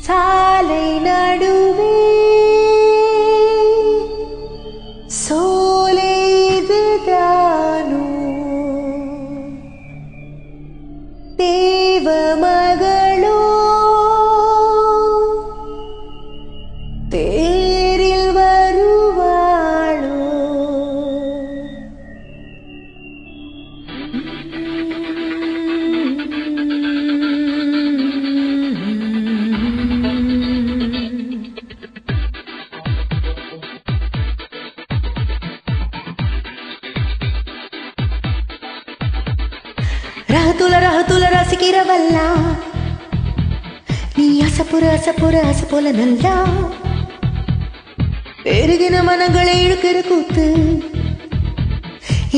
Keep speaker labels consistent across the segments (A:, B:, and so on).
A: சாலை நடுவே சோலைதுதானோ தேவ மகளோ தேரில் வருவாளோ ரஹத்துல ரசிக்கிறவல்ல நீ அசப்புற போல நல்லா பெருகின மனங்களை இழுக்கிற கூத்து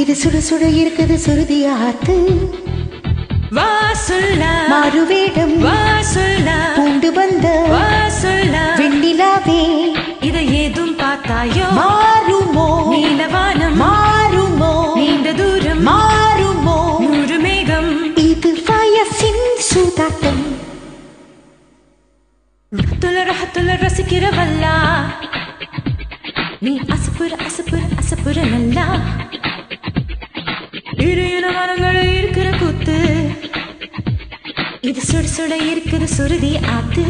A: இது சுட இருக்குது சுருதிய ஆத்து
B: வாசுல்லா
A: மாறுவேடம்
B: வாசுல்லா
A: பூண்டு வந்த
B: வாசுல்லா
A: வெண்ணிலாவே
B: இதை ஏதும் பார்த்தாயோ
A: மாறுமோ
B: நீலவானம்
A: மாறுமோ
B: நீண்ட தூரம்
A: மாறுமோ
B: நூறு மேகம்
A: இது வயசின் சூதாட்டம்
B: ரஹத்துல ரசிக்கிறவல்லா நீ அசப்புற நல்லா இரு மரங்கள் இருக்கிற கூத்து இது சுட இருக்குது சுருதி ஆத்து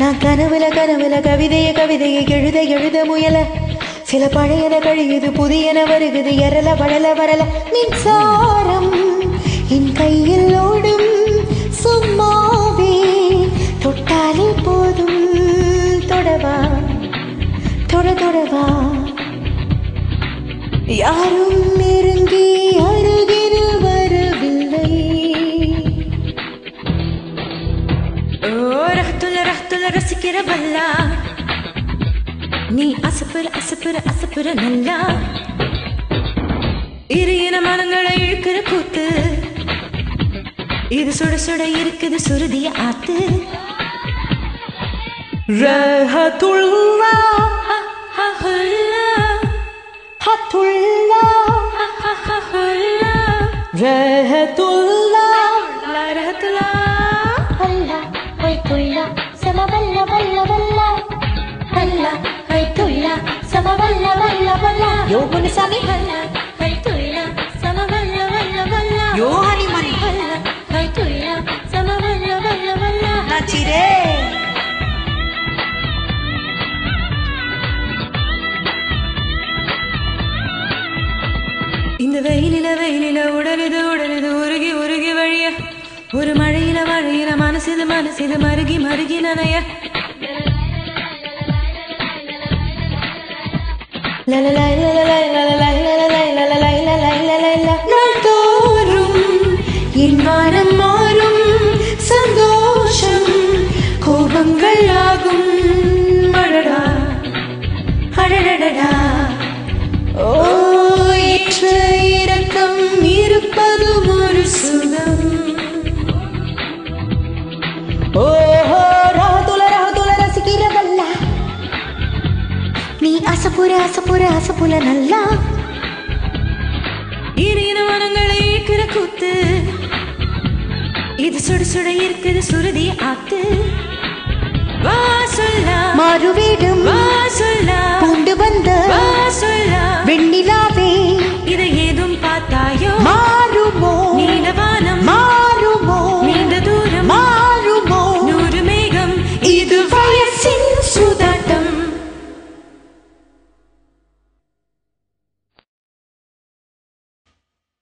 A: நான் கனவுல கவிதையை எழுத முயல சில பழையன கழியுது புதியன வருகுது எரல வரல மின்சாரம் என் கையில் ஓடும் சும்மாவே தொட்டாலே போதும் தொடவா யாரும் நெருங்கி அருகில் வரவில்லை
B: ரஹத்துல ரசிக்கிறவல்லா நீ அசப்புற நல்லா இரு மனங்களை இழுக்கிற கூத்து இது சுட இருக்குது சுருதிய ஆத்து
A: ரஹத்துல்லா ஹத்துல்லா ரஹத்துல்லா
B: ரஹத்துல்லா
A: அல்லா ஹைத்துல்லா சமவல்ல வல்ல அல்லா ஹைத்துல்லா சமவல்ல யோகுனி சாமி
B: அல்லா ஹைத்துல்லா சமவல்ல
A: யோஹனி மணி
B: அல்லா ஹைத்துல்லா சமவல்ல
A: நாச்சிரே
B: இந்த வெயிலில உடலுது உருகி வழிய ஒரு மழையில மனசிது மருகி நனைய
A: நாள்தோறும் என் வானம் மாறும் சந்தோஷம் கோபங்கள் ஆகும் மடடா அடடடா ஓ ஏற்ற இரக்கம் இருப்பதும் ஒரு சுகம் ஓஹோ ரஹத்துல ரசிக்கிறவல்ல நீ அசப்புற நல்லா
B: இரு மனங்களை இழுக்கிற கூத்து இது சுட இருக்குது சுருதி ஆத்து வாசுல்லா
A: மாறுவேடம்
B: வாசுல்லா